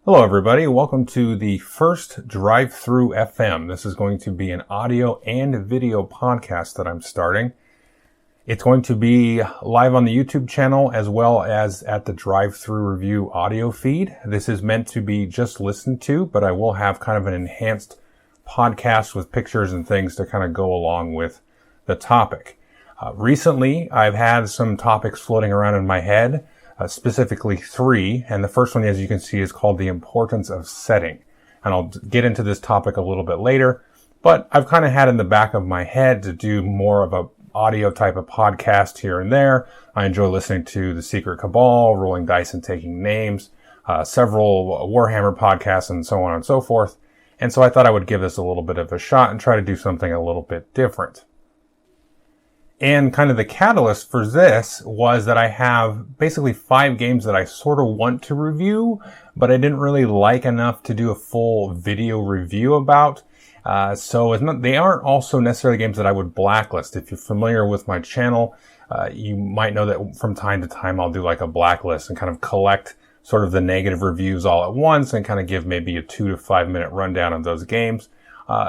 Hello everybody, welcome to the first Drive-Thru FM. This is going to be an audio and video podcast that I'm starting. It's going to be live on the YouTube channel as well as at the Drive-Thru Review audio feed. This is meant to be just listened to, but I will have kind of an enhanced podcast with pictures and things to kind of go along with the topic. Recently, I've had some topics floating around in my head. Specifically three, and the first one, as you can see, is called the importance of setting. And I'll get into this topic a little bit later, but I've kind of had in the back of my head to do more of a audio type of podcast here and there. I enjoy listening to The Secret Cabal, Rolling Dice and Taking Names, several Warhammer podcasts, and so on and so forth. And so I thought I would give this a little bit of a shot and try to do something a little bit different. And kind of the catalyst for this was that I have basically 5 games that I sort of want to review, but I didn't really like enough to do a full video review about. They aren't also necessarily games that I would blacklist. If you're familiar with my channel, you might know that from time to time I'll do like a blacklist and kind of collect sort of the negative reviews all at once and kind of give maybe a 2 to 5 minute rundown of those games.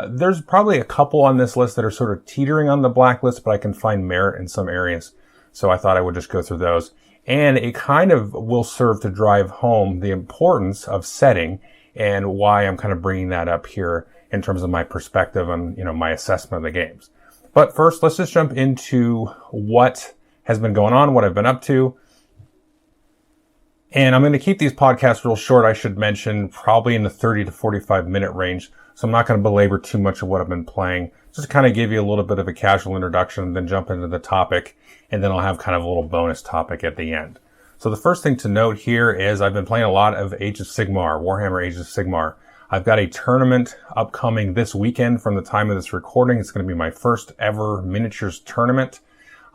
There's probably a couple on this list that are sort of teetering on the blacklist, but I can find merit in some areas. So I thought I would just go through those. And it kind of will serve to drive home the importance of setting and why I'm kind of bringing that up here in terms of my perspective on, my assessment of the games. But first, let's just jump into what has been going on, what I've been up to. And I'm going to keep these podcasts real short, I should mention, probably in the 30 to 45 minute range. So I'm not going to belabor too much of what I've been playing. Just kind of give you a little bit of a casual introduction, then jump into the topic, and then I'll have kind of a little bonus topic at the end. So the first thing to note here is I've been playing a lot of Age of Sigmar, Warhammer Age of Sigmar. I've got a tournament upcoming this weekend from the time of this recording. It's going to be my first ever miniatures tournament.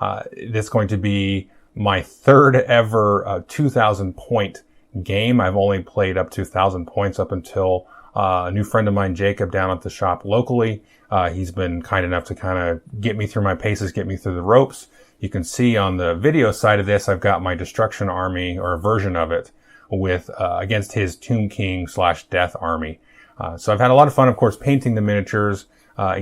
It's going to be my third ever 2,000 point game. I've only played up to 1,000 points up until a new friend of mine, Jacob, down at the shop locally. He's been kind enough to kind of get me through my paces, get me through the ropes. You can see on the video side of this, I've got my Destruction Army, or a version of it, with against his Tomb King / Death Army. So I've had a lot of fun, of course, painting the miniatures,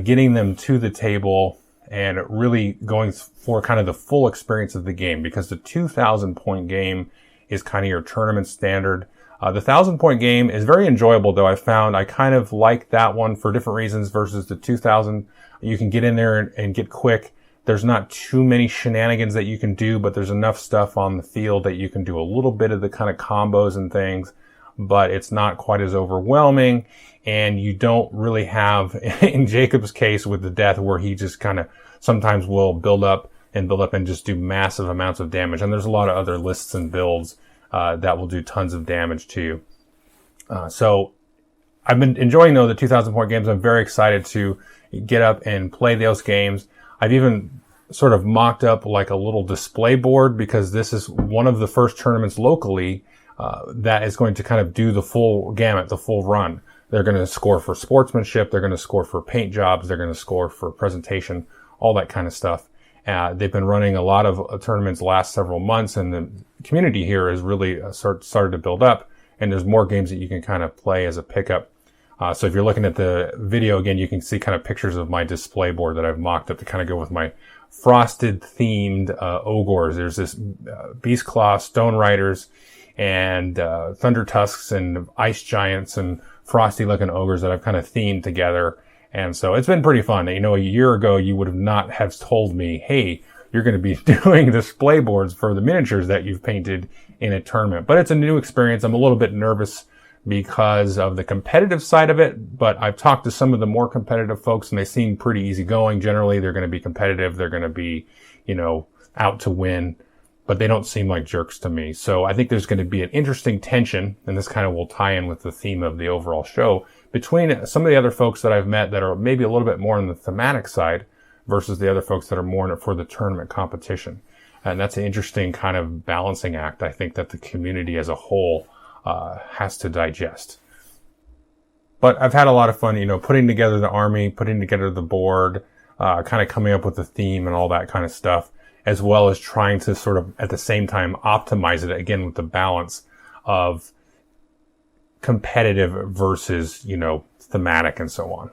getting them to the table, and really going for kind of the full experience of the game, because the 2,000 point game is kind of your tournament standard. The 1,000 point game is very enjoyable, though. I found I kind of like that one for different reasons versus the 2,000. You can get in there and get quick. There's not too many shenanigans that you can do, but there's enough stuff on the field that you can do a little bit of the kind of combos and things, but it's not quite as overwhelming. And you don't really have, in Jacob's case with the death, where he just kind of sometimes will build up and just do massive amounts of damage. And there's a lot of other lists and builds that will do tons of damage to you. So I've been enjoying, though, the 2,000 point games. I'm very excited to get up and play those games. I've even sort of mocked up like a little display board, because this is one of the first tournaments locally that is going to kind of do the full gamut, the full run. They're going to score for sportsmanship. They're going to score for paint jobs. They're going to score for presentation, all that kind of stuff. They've been running a lot of tournaments the last several months, and the community here has really started to build up, and there's more games that you can kind of play as a pickup. So if you're looking at the video again, you can see kind of pictures of my display board that I've mocked up to kind of go with my frosted themed ogres. There's this Beast Claw, Stone Riders, and Thunder Tusks, and Ice Giants, and frosty looking ogres that I've kind of themed together. And so it's been pretty fun. A year ago, you would have not have told me, hey, you're going to be doing display boards for the miniatures that you've painted in a tournament. But it's a new experience. I'm a little bit nervous because of the competitive side of it, but I've talked to some of the more competitive folks, and they seem pretty easygoing. Generally, they're going to be competitive. They're going to be, out to win, but they don't seem like jerks to me. So I think there's going to be an interesting tension, and this kind of will tie in with the theme of the overall show, between some of the other folks that I've met that are maybe a little bit more on the thematic side versus the other folks that are more in it for the tournament competition. And that's an interesting kind of balancing act, I think, that the community as a whole has to digest. But I've had a lot of fun, putting together the army, putting together the board, kind of coming up with the theme and all that kind of stuff, as well as trying to sort of at the same time optimize it again with the balance of competitive versus, thematic and so on.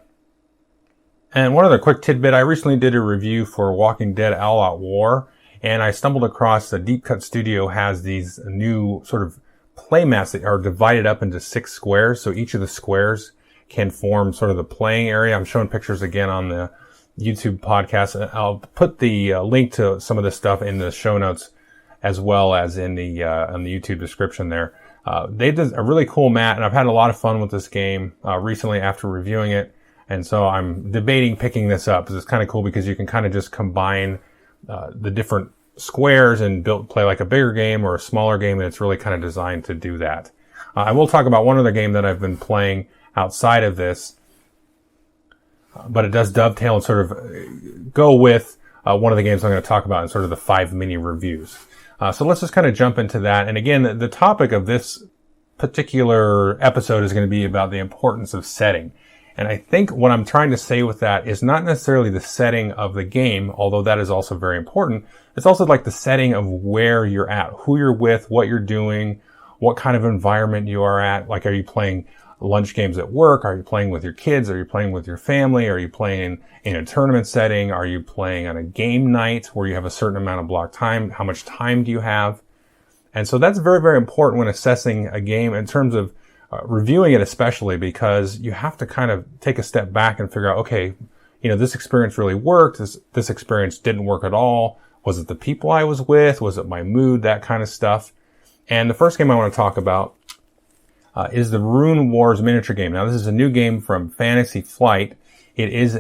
And one other quick tidbit, I recently did a review for Walking Dead All Out War, and I stumbled across the Deep Cut Studio has these new sort of playmats that are divided up into 6 squares. So each of the squares can form sort of the playing area. I'm showing pictures again on the YouTube podcast. I'll put the link to some of this stuff in the show notes as well as in the on the YouTube description there. They did a really cool mat, and I've had a lot of fun with this game recently after reviewing it. And so I'm debating picking this up because it's kind of cool because you can kind of just combine the different squares and play like a bigger game or a smaller game, and it's really kind of designed to do that. I will talk about one other game that I've been playing outside of this, but it does dovetail and sort of go with one of the games I'm going to talk about in sort of the 5 mini reviews. So let's just kind of jump into that. And again, the topic of this particular episode is going to be about the importance of setting. And I think what I'm trying to say with that is not necessarily the setting of the game, although that is also very important. It's also like the setting of where you're at, who you're with, what you're doing, what kind of environment you are at. Like, are you playing lunch games at work? Are you playing with your kids? Are you playing with your family? Are you playing in a tournament setting? Are you playing on a game night where you have a certain amount of block time? How much time do you have? And so that's very, very important when assessing a game in terms of reviewing it, especially because you have to kind of take a step back and figure out, okay, this experience really worked. This experience didn't work at all. Was it the people I was with? Was it my mood? That kind of stuff. And the first game I want to talk about is the Rune Wars miniature game. Now, this is a new game from Fantasy Flight. It is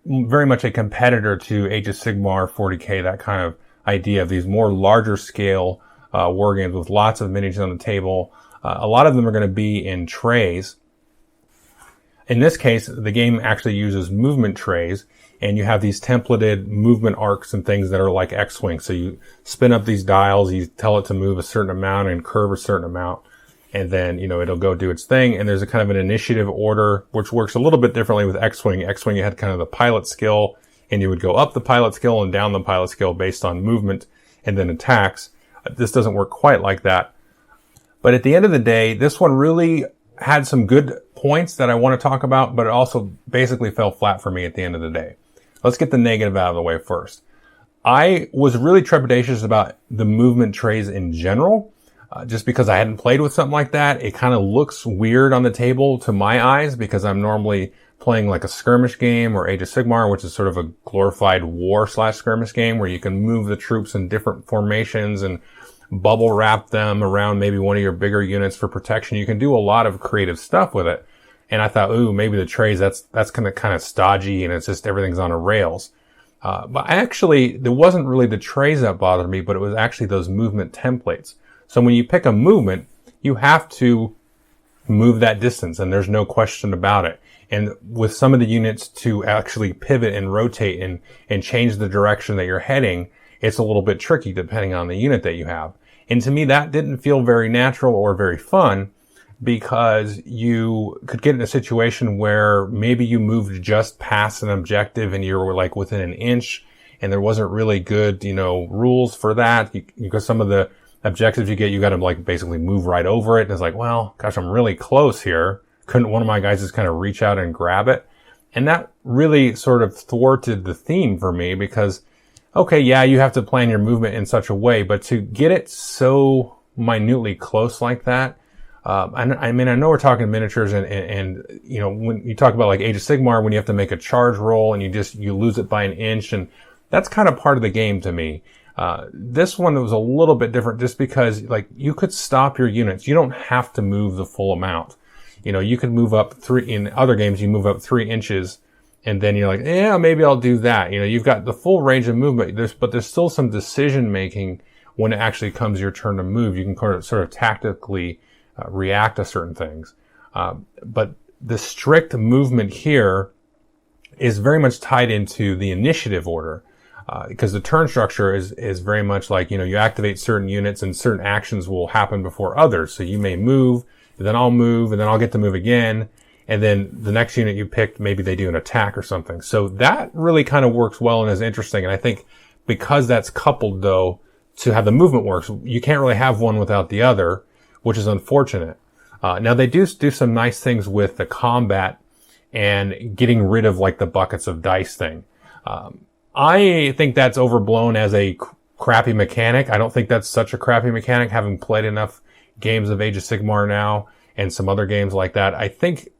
very much a competitor to Age of Sigmar, 40K, that kind of idea of these more larger scale war games with lots of minis on the table. A lot of them are going to be in trays. In this case, the game actually uses movement trays, and you have these templated movement arcs and things that are like X-Wing. So you spin up these dials, you tell it to move a certain amount and curve a certain amount, and then, it'll go do its thing. And there's a kind of an initiative order, which works a little bit differently with X-Wing. X-Wing, you had kind of the pilot skill, and you would go up the pilot skill and down the pilot skill based on movement and then attacks. This doesn't work quite like that. But at the end of the day, this one really had some good points that I want to talk about, but it also basically fell flat for me at the end of the day. Let's get the negative out of the way first. I was really trepidatious about the movement trays in general, just because I hadn't played with something like that. It kind of looks weird on the table to my eyes because I'm normally playing like a skirmish game or Age of Sigmar, which is sort of a glorified war/skirmish game where you can move the troops in different formations and bubble wrap them around maybe one of your bigger units for protection. You can do a lot of creative stuff with it. And I thought, maybe the trays, that's kind of stodgy and it's just everything's on a rails. But there wasn't really the trays that bothered me, but it was actually those movement templates. So when you pick a movement, you have to move that distance, and there's no question about it. And with some of the units to actually pivot and rotate and change the direction that you're heading, it's a little bit tricky depending on the unit that you have. And to me, that didn't feel very natural or very fun because you could get in a situation where maybe you moved just past an objective and you were like within an inch and there wasn't really good, rules for that because some of the objectives you got to like basically move right over it. And it's like, well, gosh, I'm really close here. Couldn't one of my guys just kind of reach out and grab it? And that really sort of thwarted the theme for me because okay, yeah, you have to plan your movement in such a way, but to get it so minutely close like that, I know we're talking miniatures and when you talk about like Age of Sigmar, when you have to make a charge roll and you lose it by an inch, and that's kind of part of the game to me. This one was a little bit different just because like you could stop your units. You don't have to move the full amount. You could move up in other games, you move up 3 inches. And then you're like, yeah, maybe I'll do that. You've got the full range of movement, but there's still some decision making when it actually comes your turn to move. You can sort of tactically react to certain things. But the strict movement here is very much tied into the initiative order. Because the turn structure is very much like, you activate certain units and certain actions will happen before others. So you may move, and then I'll move, and then I'll get to move again. And then the next unit you picked, maybe they do an attack or something. So that really kind of works well and is interesting. And I think because that's coupled, though, to how the movement works, you can't really have one without the other, which is unfortunate. Now they do some nice things with the combat and getting rid of like the buckets of dice thing. I think that's overblown as a crappy mechanic. I don't think that's such a crappy mechanic, having played enough games of Age of Sigmar now and some other games like that. I think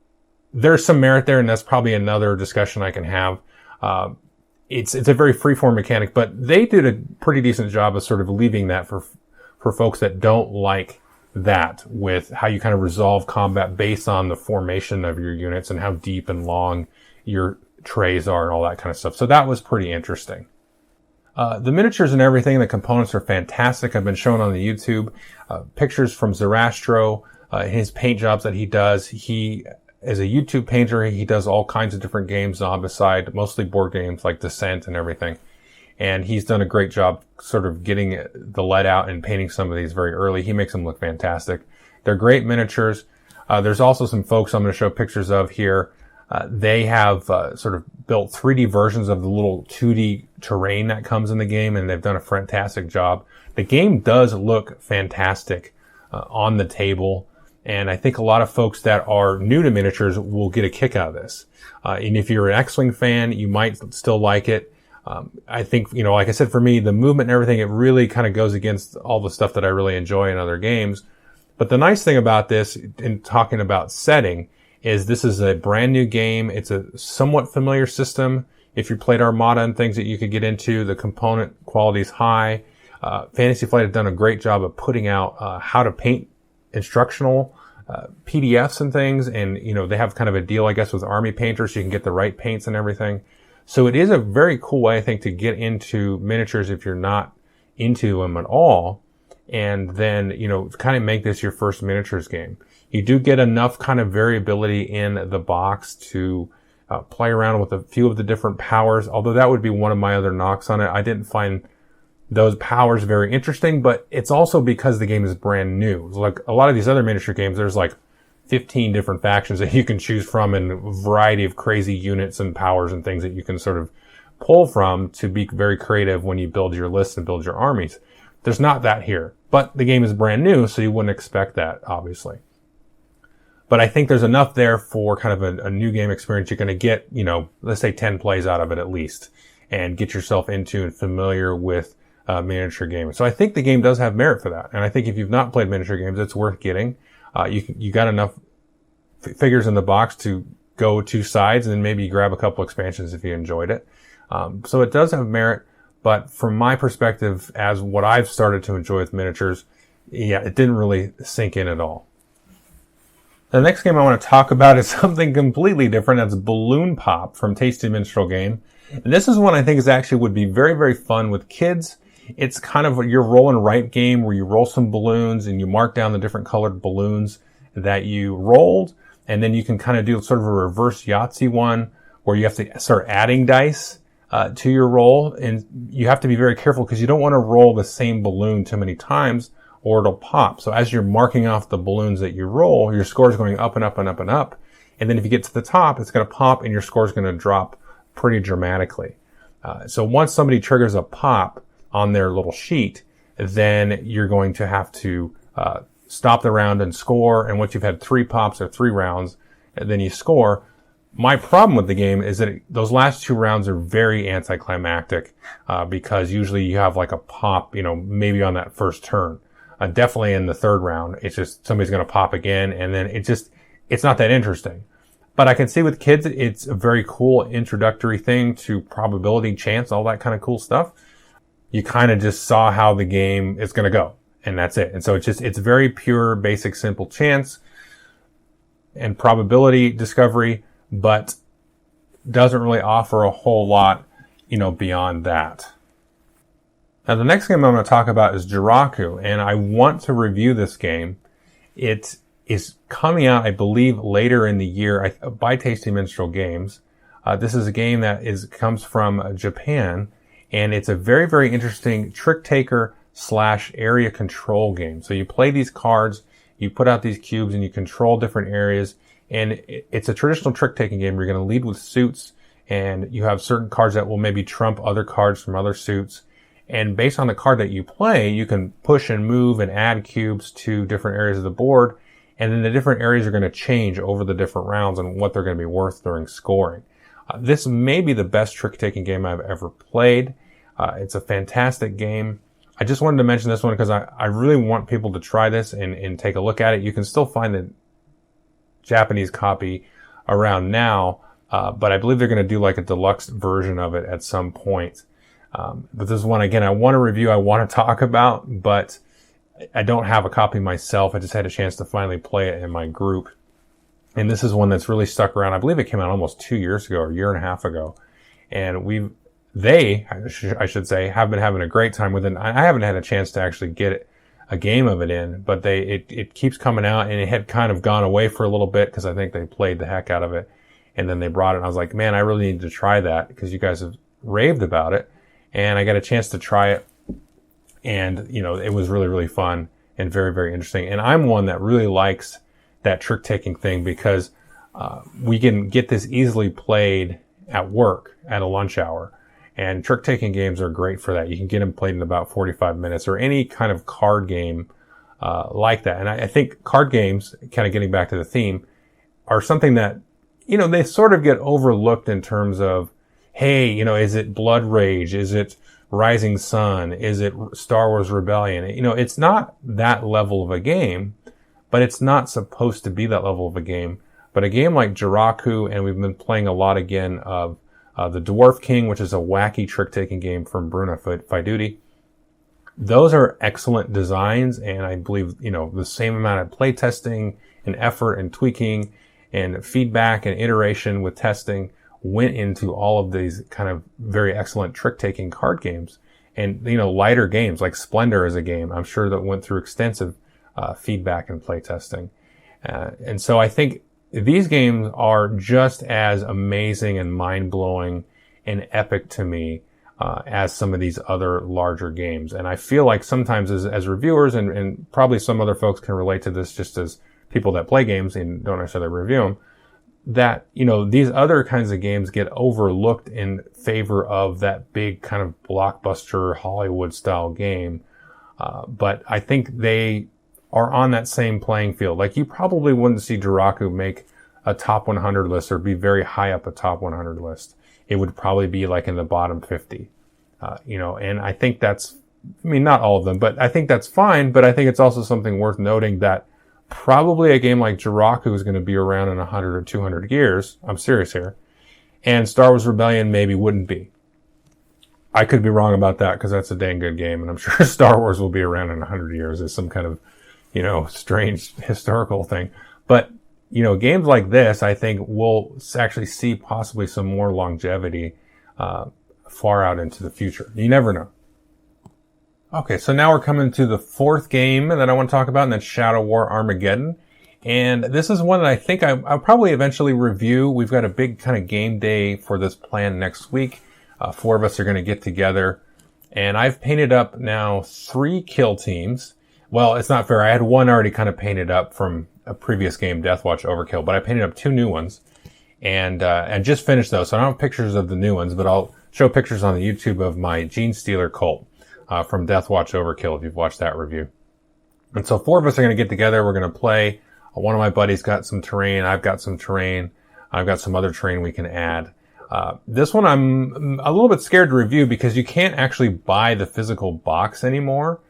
there's some merit there, and that's probably another discussion I can have. It's a very freeform mechanic, but they did a pretty decent job of sort of leaving that for folks that don't like that, with how you kind of resolve combat based on the formation of your units and how deep and long your trays are and all that kind of stuff. So that was pretty interesting. The miniatures and everything, the components are fantastic. I've been shown on the YouTube pictures from Zerastro, his paint jobs that he does. He, as a YouTube painter, he does all kinds of different games on the side, mostly board games like Descent and everything. And he's done a great job sort of getting the lead out and painting some of these very early. He makes them look fantastic. They're great miniatures. There's also some folks I'm going to show pictures of here. They have sort of built 3D versions of the little 2D terrain that comes in the game, and they've done a fantastic job. The game does look fantastic on the table, and I think a lot of folks that are new to miniatures will get a kick out of this. And if you're an X-Wing fan, you might still like it. I think, like I said, for me, the movement and everything, it really kind of goes against all the stuff that I really enjoy in other games. But the nice thing about this, in talking about setting, is this is a brand new game. It's a somewhat familiar system. If you played Armada and things that you could get into, the component quality is high. Fantasy Flight have done a great job of putting out how to paint instructional PDFs and things. And, they have kind of a deal, I guess, with Army Painter, so you can get the right paints and everything. So it is a very cool way, I think, to get into miniatures if you're not into them at all. And then, kind of make this your first miniatures game. You do get enough kind of variability in the box to play around with a few of the different powers, although that would be one of my other knocks on it. I didn't find those powers very interesting, but it's also because the game is brand new. Like a lot of these other miniature games, there's like 15 different factions that you can choose from, and a variety of crazy units and powers and things that you can sort of pull from to be very creative when you build your lists and build your armies. There's not that here, but the game is brand new, so you wouldn't expect that, obviously. But I think there's enough there for kind of a new game experience. You're going to get, let's say 10 plays out of it at least, and get yourself into and familiar with miniature games. So I think the game does have merit for that. And I think if you've not played miniature games, it's worth getting. You got enough figures in the box to go two sides, and then maybe grab a couple expansions if you enjoyed it. So it does have merit, but from my perspective, as what I've started to enjoy with miniatures, it didn't really sink in at all. The next game I want to talk about is something completely different. That's Balloon Pop from Tasty Minstrel Game. And this is one I think would be very, very fun with kids. It's kind of your roll and write game where you roll some balloons and you mark down the different colored balloons that you rolled. And then you can kind of do sort of a reverse Yahtzee one where you have to start adding dice to your roll. And you have to be very careful because you don't want to roll the same balloon too many times, or it'll pop. So as you're marking off the balloons that you roll, your score is going up and up and up and up. And then if you get to the top, it's going to pop and your score is going to drop pretty dramatically. So once somebody triggers a pop on their little sheet, then you're going to have to stop the round and score. And once you've had 3 pops or 3 rounds, then you score. My problem with the game is that those last 2 rounds are very anticlimactic because usually you have like a pop, maybe on that first turn. Definitely in the 3rd round, it's just somebody's going to pop again, and then it's not that interesting. But I can see with kids, it's a very cool introductory thing to probability, chance, all that kind of cool stuff. You kind of just saw how the game is going to go, and that's it. And so it's very pure, basic, simple chance and probability discovery, but doesn't really offer a whole lot, beyond that. Now, the next game I'm going to talk about is Jiraku, and I want to review this game. It is coming out, I believe, later in the year by Tasty Minstrel Games. This is a game that comes from Japan, and it's a very, very interesting trick taker / area control game. So you play these cards, you put out these cubes, and you control different areas. And it's a traditional trick taking game. You're going to lead with suits, and you have certain cards that will maybe trump other cards from other suits. And based on the card that you play, you can push and move and add cubes to different areas of the board. And then the different areas are going to change over the different rounds and what they're going to be worth during scoring. This may be the best trick-taking game I've ever played. It's a fantastic game. I just wanted to mention this one because I really want people to try this and take a look at it. You can still find the Japanese copy around now, but I believe they're going to do like a deluxe version of it at some point. But this is one, again, I want to review, I want to talk about, but I don't have a copy myself. I just had a chance to finally play it in my group. And this is one that's really stuck around. I believe it came out almost 2 years ago or a year and a half ago. And I should say, have been having a great time with it. I haven't had a chance to actually get a game of it in, but it keeps coming out, and it had kind of gone away for a little bit because I think they played the heck out of it. And then they brought it, and I was like, man, I really need to try that because you guys have raved about it. And I got a chance to try it. And, it was really, really fun and very, very interesting. And I'm one that really likes that trick-taking thing because we can get this easily played at work at a lunch hour. And trick-taking games are great for that. You can get them played in about 45 minutes or any kind of card game like that. And I think card games, kind of getting back to the theme, are something that, they sort of get overlooked in terms of, hey, is it Blood Rage? Is it Rising Sun? Is it Star Wars Rebellion? It's not that level of a game, but it's not supposed to be that level of a game. But a game like Jiraku, and we've been playing a lot again of the Dwarf King, which is a wacky trick-taking game from Bruna Faiduti. Those are excellent designs, and I believe, the same amount of play testing and effort and tweaking and feedback and iteration with testing went into all of these kind of very excellent trick-taking card games. And, lighter games like Splendor is a game, I'm sure, that went through extensive feedback and play testing. And so I think these games are just as amazing and mind-blowing and epic to me as some of these other larger games. And I feel like sometimes as reviewers, and probably some other folks can relate to this just as people that play games and don't necessarily review them, that, these other kinds of games get overlooked in favor of that big kind of blockbuster Hollywood style game. But I think they are on that same playing field. Like, you probably wouldn't see Jiraku make a top 100 list or be very high up a top 100 list. It would probably be like in the bottom 50. And I think not all of them, but I think that's fine. But I think it's also something worth noting that probably a game like Jiraku is going to be around in 100 or 200 years. I'm serious here. And Star Wars Rebellion maybe wouldn't be. I could be wrong about that because that's a dang good game. And I'm sure Star Wars will be around in 100 years as some kind of, strange historical thing. But, games like this, I think we'll actually see possibly some more longevity, far out into the future. You never know. Okay, so now we're coming to the fourth game that I want to talk about, and that's Shadow War Armageddon. And this is one that I think I'll probably eventually review. We've got a big kind of game day for this plan next week. 4 of us are going to get together. And I've painted up now 3 kill teams. Well, it's not fair. I had one already kind of painted up from a previous game, Deathwatch Overkill, but I painted up 2 new ones. And just finished those. So I don't have pictures of the new ones, but I'll show pictures on the YouTube of my Gene Stealer cult. From Deathwatch Overkill, if you've watched that review. And so 4 of us are going to get together. We're going to play. One of my buddies got some terrain. I've got some terrain. I've got some other terrain we can add. This one I'm a little bit scared to review because you can't actually buy the physical box anymore.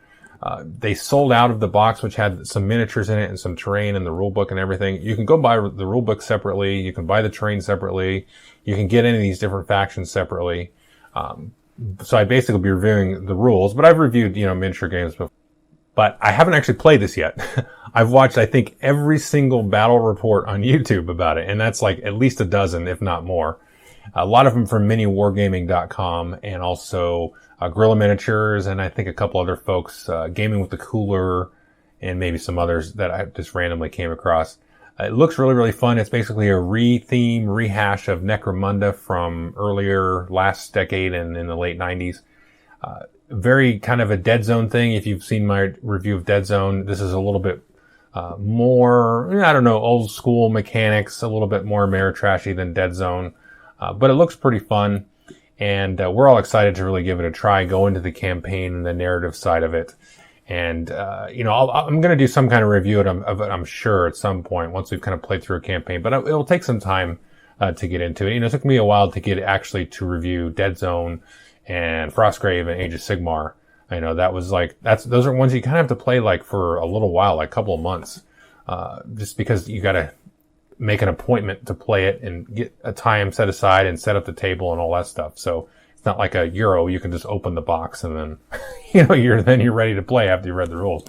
They sold out of the box, which had some miniatures in it and some terrain and the rule book and everything. You can go buy the rule book separately. You can buy the terrain separately. You can get any of these different factions separately. So I basically be reviewing the rules, but I've reviewed, miniature games before. But I haven't actually played this yet. I've watched, I think, every single battle report on YouTube about it, and that's like at least a dozen, if not more. A lot of them from miniwargaming.com and also Guerrilla Miniatures, and I think a couple other folks, Gaming with the Cooler, and maybe some others that I just randomly came across. It looks really, really fun. It's basically a rehash of Necromunda from earlier last decade and in the late 90s. Very kind of a Dead Zone thing. If you've seen my review of Dead Zone, this is a little bit more, old school mechanics, a little bit more Ameritrashy than Dead Zone. But it looks pretty fun. And we're all excited to really give it a try, go into the campaign and the narrative side of it. And, I'm going to do some kind of review of it, I'm sure, at some point once we've kind of played through a campaign, but it'll take some time to get into it. It took me a while to get actually to review Dead Zone and Frostgrave and Age of Sigmar. Those are ones you kind of have to play like for a little while, like a couple of months, just because you got to make an appointment to play it and get a time set aside and set up the table and all that stuff. So it's not like a Euro. You can just open the box and then, you're ready to play after you read the rules.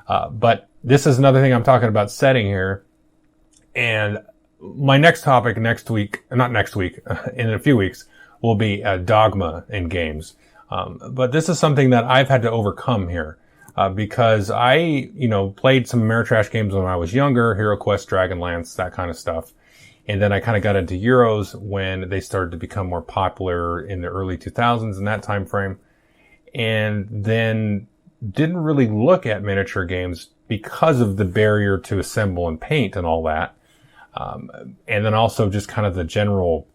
But this is another thing I'm talking about setting here. And my next topic in a few weeks will be dogma in games. But this is something that I've had to overcome here. Because I, played some Ameritrash games when I was younger, Hero Quest, Dragonlance, that kind of stuff. And then I kind of got into Euros when they started to become more popular in the early 2000s in that time frame. And then didn't really look at miniature games because of the barrier to assemble and paint and all that. And then also just kind of the general,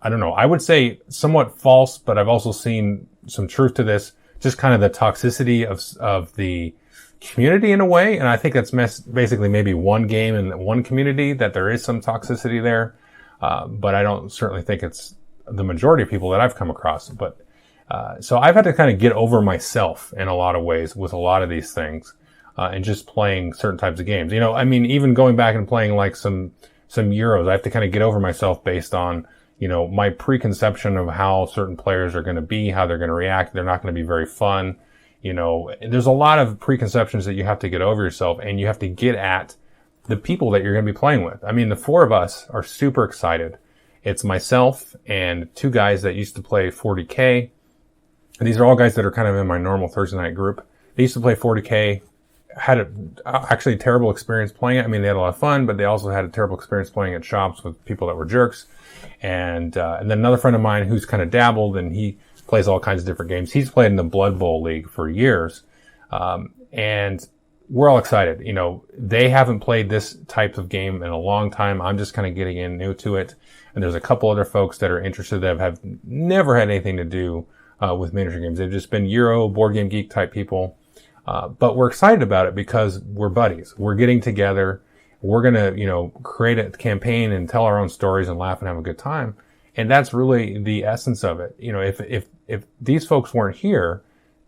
I would say somewhat false, but I've also seen some truth to this. Just kind of the toxicity of the community in a way. And I think that's basically maybe one game in one community that there is some toxicity there. But I don't certainly think it's the majority of people that I've come across. But, so I've had to kind of get over myself in a lot of ways with a lot of these things, and just playing certain types of games. Even going back and playing like some Euros, I have to kind of get over myself based on, my preconception of how certain players are going to be, how they're going to react. They're not going to be very fun. There's a lot of preconceptions that you have to get over yourself, and you have to get at the people that you're going to be playing with. The four of us are super excited. It's myself and two guys that used to play 40K. And these are all guys that are kind of in my normal Thursday night group. They used to play 40K, had actually a terrible experience playing it. They had a lot of fun, but they also had a terrible experience playing at shops with people that were jerks. And then another friend of mine who's kind of dabbled, and he plays all kinds of different games. He's played in the Blood Bowl League for years. And we're all excited. They haven't played this type of game in a long time. I'm just kind of getting in new to it. And there's a couple other folks that are interested that have never had anything to do with miniature games. They've just been Euro, Board Game Geek type people. But we're excited about it because we're buddies. We're getting together. We're going to, create a campaign and tell our own stories and laugh and have a good time. And that's really the essence of it. If these folks weren't here,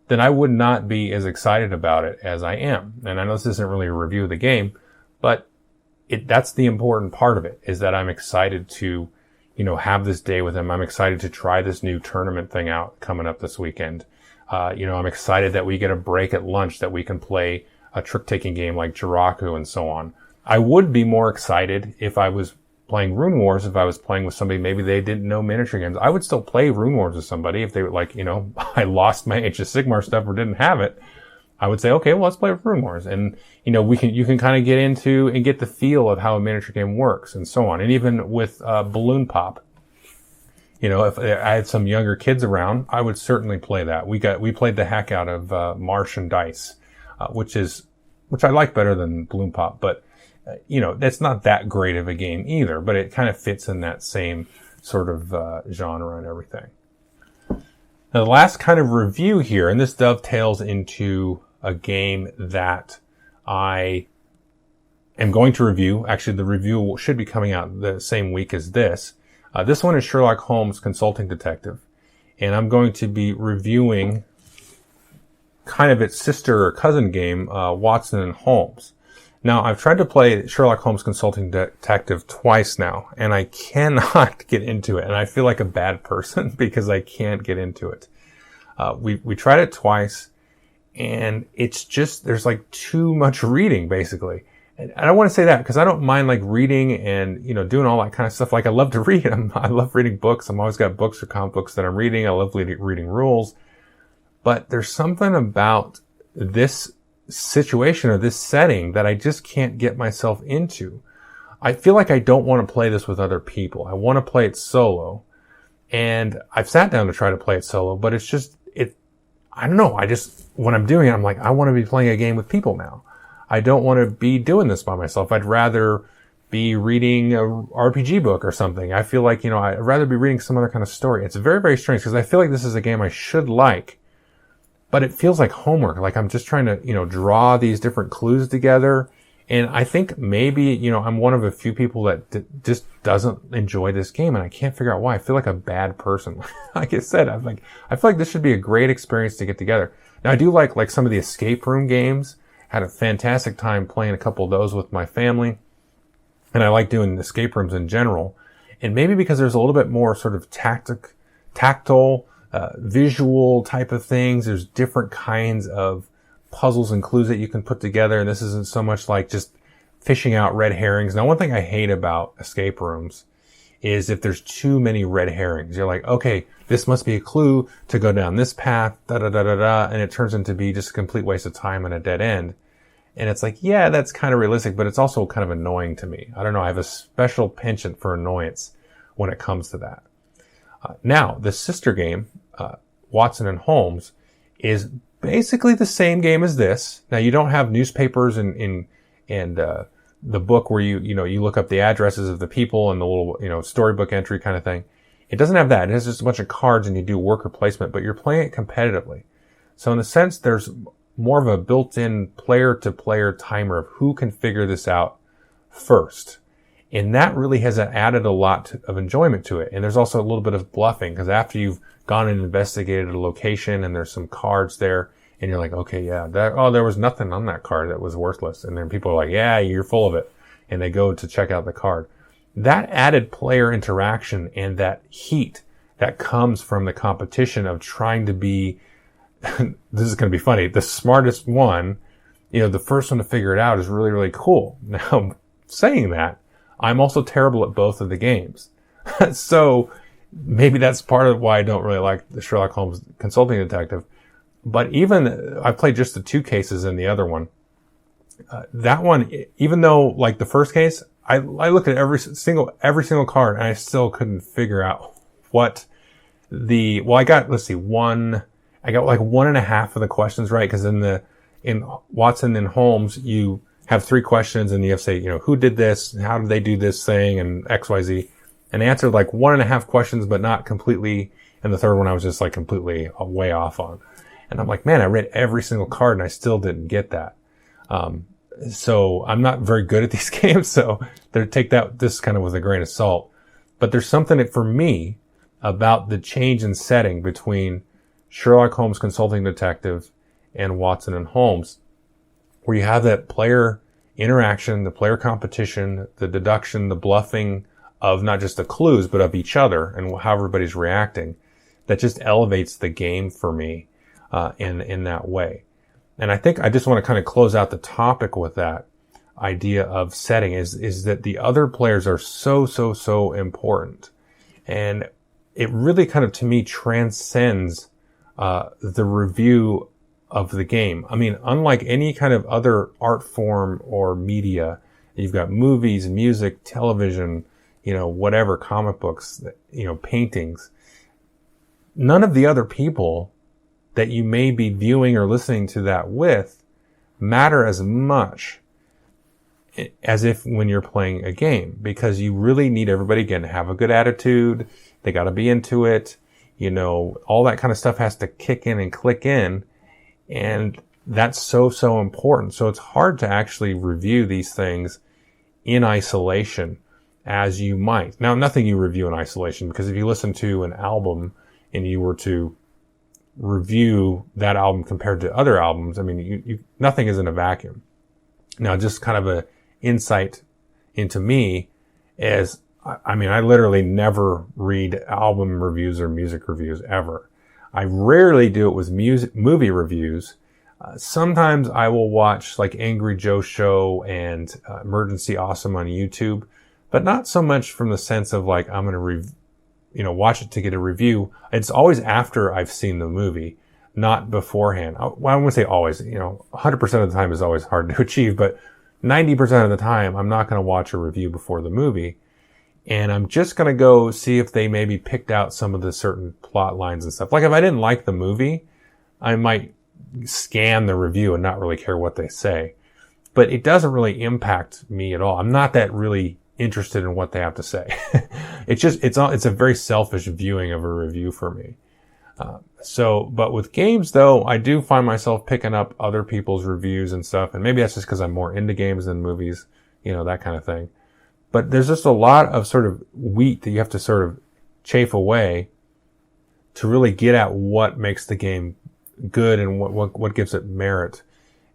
then I would not be as excited about it as I am. And I know this isn't really a review of the game, but that's the important part of it, is that I'm excited to, have this day with them. I'm excited to try this new tournament thing out coming up this weekend. I'm excited that we get a break at lunch that we can play a trick-taking game like Jiraku and so on. I would be more excited if I was playing Rune Wars, if I was playing with somebody, maybe they didn't know miniature games. I would still play Rune Wars with somebody if they were like, I lost my Age of Sigmar stuff or didn't have it. I would say, okay, well, let's play with Rune Wars. And, you can kind of get into and get the feel of how a miniature game works and so on. And even with, Balloon Pop, if I had some younger kids around, I would certainly play that. We played the heck out of, Martian Dice, which I like better than Balloon Pop, but, that's not that great of a game either, but it kind of fits in that same sort of, genre and everything. Now, the last kind of review here, and this dovetails into a game that I am going to review. Actually, the review should be coming out the same week as this. This one is Sherlock Holmes Consulting Detective, and I'm going to be reviewing kind of its sister or cousin game, Watson and Holmes. Now, I've tried to play Sherlock Holmes Consulting Detective twice now, and I cannot get into it. And I feel like a bad person because I can't get into it. We tried it twice, and it's just, there's like too much reading, basically. And I don't want to say that because I don't mind like reading and, doing all that kind of stuff. Like I love to read. I love reading books. I'm always got books or comic books that I'm reading. I love reading rules. But there's something about this situation or this setting that I just can't get myself into. I feel like I don't want to play this with other people. I want to play it solo. And I've sat down to try to play it solo, but it's just, I don't know. When I'm doing it, I'm like, I want to be playing a game with people now. I don't want to be doing this by myself. I'd rather be reading a RPG book or something. I feel like, I'd rather be reading some other kind of story. It's very, very strange because I feel like this is a game I should like, but it feels like homework. Like I'm just trying to, draw these different clues together. And I think maybe, I'm one of a few people that just doesn't enjoy this game, and I can't figure out why. I feel like a bad person. Like I said, I feel like this should be a great experience to get together. Now I do like some of the escape room games. Had a fantastic time playing a couple of those with my family. And I like doing escape rooms in general. And maybe because there's a little bit more sort of tactile, visual type of things. There's different kinds of puzzles and clues that you can put together. And this isn't so much like just fishing out red herrings. Now, one thing I hate about escape rooms is if there's too many red herrings. You're like, okay, this must be a clue to go down this path, and it turns into be just a complete waste of time and a dead end. And it's like, yeah, that's kind of realistic, but it's also kind of annoying to me. I don't know. I have a special penchant for annoyance when it comes to that. Now, the sister game, Watson and Holmes, is basically the same game as this. Now, you don't have newspapers and the book where you look up the addresses of the people and the little, storybook entry kind of thing. It doesn't have that. It has just a bunch of cards and you do worker placement, but you're playing it competitively. So in a sense, there's more of a built-in player-to-player timer of who can figure this out first. And that really has added a lot of enjoyment to it. And there's also a little bit of bluffing, because after you've gone and investigated a location and there's some cards there, and you're like, okay, yeah, there was nothing on that card that was worthless. And then people are like, yeah, you're full of it. And they go to check out the card. That added player interaction and that heat that comes from the competition of trying to be, this is going to be funny, the smartest one, the first one to figure it out is really, really cool. Now, saying that, I'm also terrible at both of the games. So maybe that's part of why I don't really like the Sherlock Holmes Consulting Detective. But even, I played just the 2 cases in the other one. That one, even though like the first case, I looked at every single card and I still couldn't figure out what I got like 1.5 of the questions right. Cause in Watson and Holmes, you have 3 questions and you have to say, who did this? How did they do this thing? And XYZ. And I answered like 1.5 questions, but not completely. And the third one I was just like completely way off on. And I'm like, man, I read every single card and I still didn't get that. So I'm not very good at these games. So take this kind of with a grain of salt. But there's something for me about the change in setting between Sherlock Holmes Consulting Detective and Watson and Holmes, where you have that player interaction, the player competition, the deduction, the bluffing of not just the clues, but of each other and how everybody's reacting. That just elevates the game for me, in that way. And I think I just want to kind of close out the topic with that idea of setting is that the other players are so important. And it really kind of, to me, transcends, the review of the game. I mean, unlike any kind of other art form or media, you've got movies, music, television, whatever, comic books, paintings. None of the other people that you may be viewing or listening to that with matter as much as if when you're playing a game, because you really need everybody, again, to have a good attitude. They got to be into it. All that kind of stuff has to kick in and click in. And that's so important. So it's hard to actually review these things in isolation as you might. Now, nothing you review in isolation, because if you listen to an album and you were to review that album compared to other albums, I mean, nothing is in a vacuum. Now, just kind of a insight into me is, I literally never read album reviews or music reviews ever. I rarely do it with movie reviews. Sometimes I will watch like Angry Joe Show and Emergency Awesome on YouTube, but not so much from the sense of like, I'm going to watch it to get a review. It's always after I've seen the movie, not beforehand. Well, I wouldn't say always, 100% of the time is always hard to achieve, but 90% of the time, I'm not going to watch a review before the movie. And I'm just going to go see if they maybe picked out some of the certain plot lines and stuff. Like if I didn't like the movie, I might scan the review and not really care what they say. But it doesn't really impact me at all. I'm not that really interested in what they have to say. It's a very selfish viewing of a review for me. But with games though, I do find myself picking up other people's reviews and stuff. And maybe that's just because I'm more into games than movies, that kind of thing. But there's just a lot of sort of wheat that you have to sort of chafe away to really get at what makes the game good and what gives it merit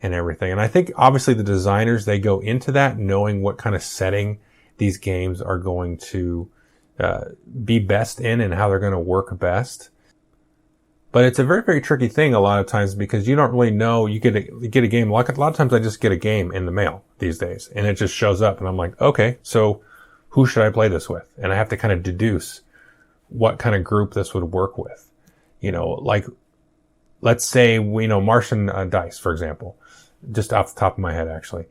and everything. And I think obviously the designers, they go into that knowing what kind of setting these games are going to be best in and how they're going to work best. But it's a very, very tricky thing a lot of times because you don't really know. You get a game. A lot of times I just get a game in the mail these days and it just shows up and I'm like, okay, so who should I play this with? And I have to kind of deduce what kind of group this would work with. Like let's say Martian Dice, for example, just off the top of my head, actually,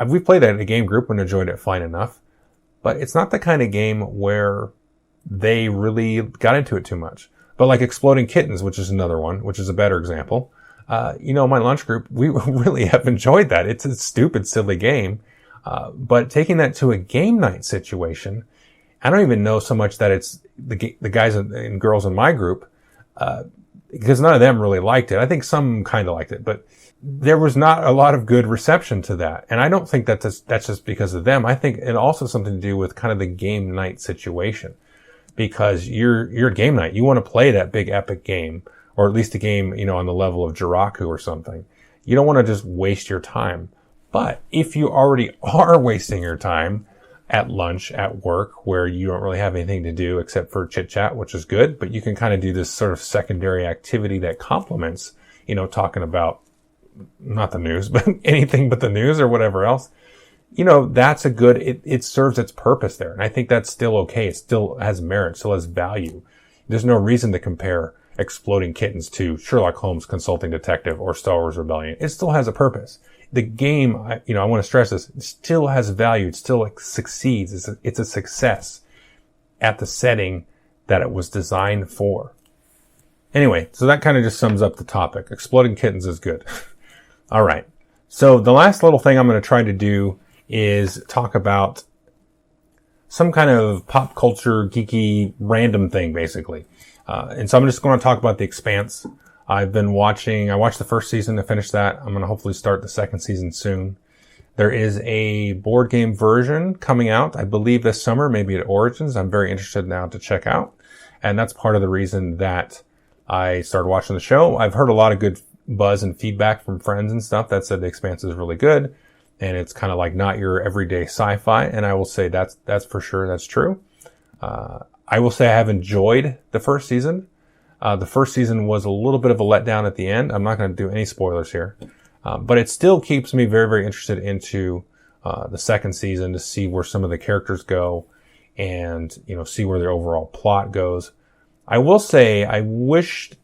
we played it in a game group and enjoyed it fine enough, but it's not the kind of game where they really got into it too much. But like Exploding Kittens, which is another one, which is a better example, my lunch group, we really have enjoyed that. It's a stupid, silly game. But taking that to a game night situation, I don't even know so much that it's the guys and girls in my group, because none of them really liked it. I think some kind of liked it, but there was not a lot of good reception to that. And I don't think that's just because of them. I think it also has something to do with kind of the game night situation. Because you're game night. You want to play that big epic game, or at least a game, on the level of Jiraku or something. You don't want to just waste your time. But if you already are wasting your time at lunch, at work, where you don't really have anything to do except for chit chat, which is good, but you can kind of do this sort of secondary activity that complements, talking about not the news, but anything but the news or whatever else. That's a good, it serves its purpose there. And I think that's still okay. It still has merit, still has value. There's no reason to compare Exploding Kittens to Sherlock Holmes Consulting Detective or Star Wars Rebellion. It still has a purpose. The game, I want to stress this, it still has value. It still succeeds. It's a success at the setting that it was designed for. Anyway, so that kind of just sums up the topic. Exploding Kittens is good. All right. So the last little thing I'm going to try to do is talk about some kind of pop culture, geeky, random thing, basically. And so I'm just going to talk about The Expanse. I watched the first season to finish that. I'm going to hopefully start the second season soon. There is a board game version coming out, I believe this summer, maybe at Origins. I'm very interested now to check out. And that's part of the reason that I started watching the show. I've heard a lot of good buzz and feedback from friends and stuff that said The Expanse is really good. And it's kind of like not your everyday sci-fi. And I will say that's for sure. That's true. I will say I have enjoyed the first season. The first season was a little bit of a letdown at the end. I'm not going to do any spoilers here. But it still keeps me very, very interested into, the second season to see where some of the characters go and, see where their overall plot goes. I will say I wished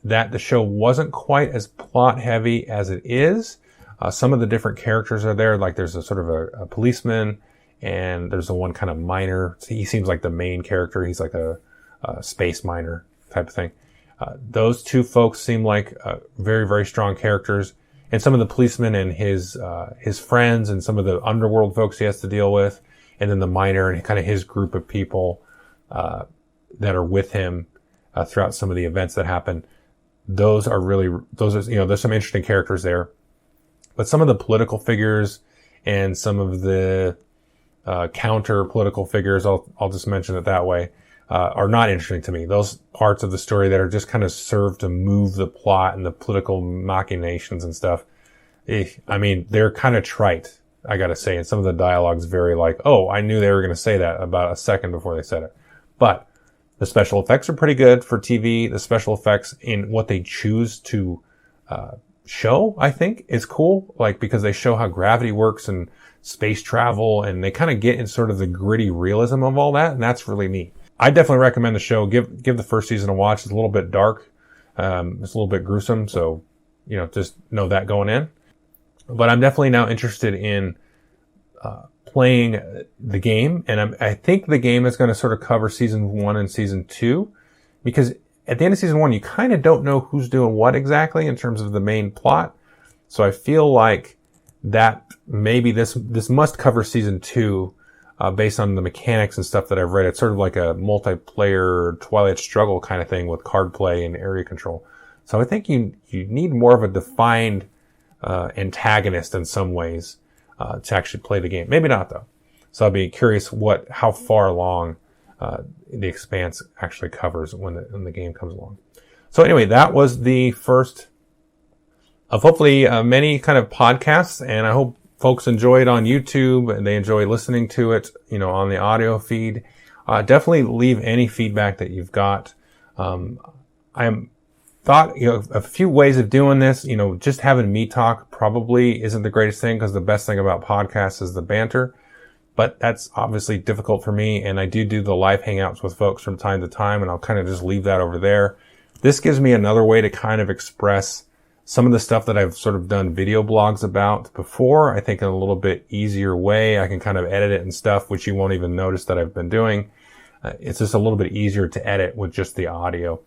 that the show wasn't quite as plot heavy as it is. Some of the different characters are there. Like there's a sort of a policeman and there's the one kind of miner. He seems like the main character. He's like a space miner type of thing. Those two folks seem like very, very strong characters. And some of the policemen and his friends and some of the underworld folks he has to deal with. And then the miner and kind of his group of people, that are with him, throughout some of the events that happen. There's some interesting characters there. But some of the political figures and some of the counter political figures, I'll just mention it that way, are not interesting to me. Those parts of the story that are just kind of serve to move the plot and the political machinations and stuff, they're kind of trite, I gotta say. And some of the dialogue's very like, oh, I knew they were going to say that about a second before they said it. But the special effects are pretty good for TV. The special effects in what they choose to show, I think, is cool. Like, because they show how gravity works and space travel, and they kind of get in sort of the gritty realism of all that, and that's really neat. I definitely recommend the show. Give the first season a watch. It's a little bit dark. It's a little bit gruesome, so, just know that going in. But I'm definitely now interested in playing the game, and I think the game is going to sort of cover season 1 and season 2, because at the end of season 1, you kind of don't know who's doing what exactly in terms of the main plot. So I feel like that maybe this must cover season 2, based on the mechanics and stuff that I've read. It's sort of like a multiplayer Twilight Struggle kind of thing with card play and area control. So I think you need more of a defined antagonist in some ways to actually play the game. Maybe not though. So I'll be curious how far along the Expanse actually covers when the game comes along. So anyway, that was the first of hopefully many kind of podcasts, and I hope folks enjoy it on YouTube and they enjoy listening to it, on the audio feed. Definitely leave any feedback that you've got. I thought, a few ways of doing this, just having me talk probably isn't the greatest thing, because the best thing about podcasts is the banter. But that's obviously difficult for me, and I do the live hangouts with folks from time to time, and I'll kind of just leave that over there. This gives me another way to kind of express some of the stuff that I've sort of done video blogs about before. I think in a little bit easier way. I can kind of edit it and stuff, which you won't even notice that I've been doing. It's just a little bit easier to edit with just the audio.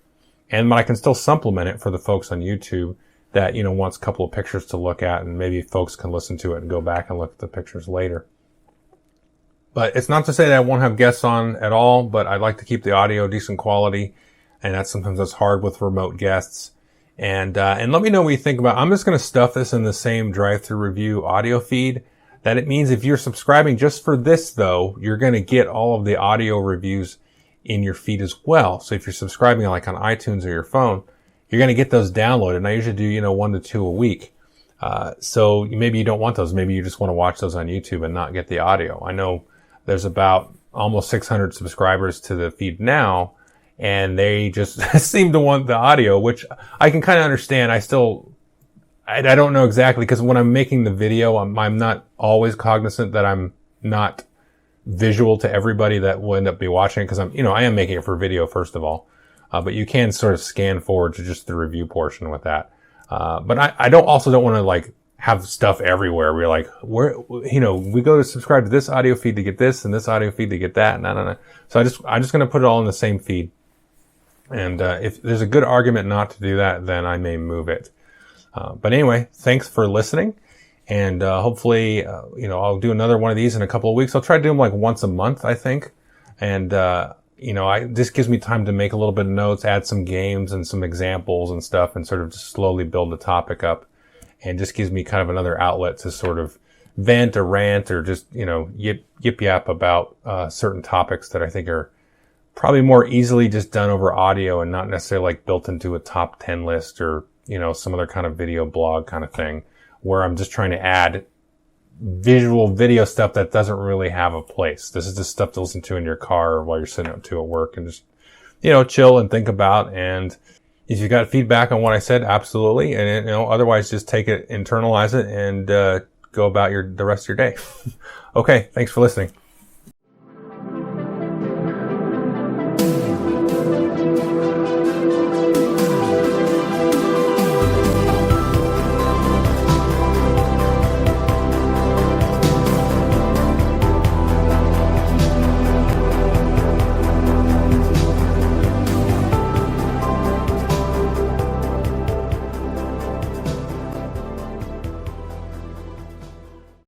But I can still supplement it for the folks on YouTube that, wants a couple of pictures to look at, and maybe folks can listen to it and go back and look at the pictures later. But it's not to say that I won't have guests on at all, but I'd like to keep the audio decent quality, and sometimes that's hard with remote guests. And let me know what you think about. I'm just going to stuff this in the same Drive-Thru Review audio feed. That it means if you're subscribing just for this, though, you're going to get all of the audio reviews in your feed as well. So if you're subscribing like on iTunes or your phone, you're going to get those downloaded. And I usually do, 1 to 2 a week. So maybe you don't want those. Maybe you just want to watch those on YouTube and not get the audio. I know there's about almost 600 subscribers to the feed now, and they just seem to want the audio, which I can kind of understand. I don't know exactly, because when I'm making the video, I'm not always cognizant that I'm not visual to everybody that will end up be watching, because I am making it for video first of all. But you can sort of scan forward to just the review portion with that. But I don't want to have stuff everywhere. We're like, we go to subscribe to this audio feed to get this and this audio feed to get that. No. So I'm just going to put it all in the same feed. And, if there's a good argument not to do that, then I may move it. But anyway, thanks for listening. And, hopefully, I'll do another one of these in a couple of weeks. I'll try to do them like once a month, I think. And, this gives me time to make a little bit of notes, add some games and some examples and stuff, and sort of just slowly build the topic up. And just gives me kind of another outlet to sort of vent or rant or just, yip yap about, certain topics that I think are probably more easily just done over audio and not necessarily like built into a top 10 list or, some other kind of video blog kind of thing, where I'm just trying to add visual video stuff that doesn't really have a place. This is just stuff to listen to in your car or while you're sitting up to at work and just, chill and think about. And if you got feedback on what I said, absolutely. And, otherwise just take it, internalize it, and, go about the rest of your day. Okay. Thanks for listening.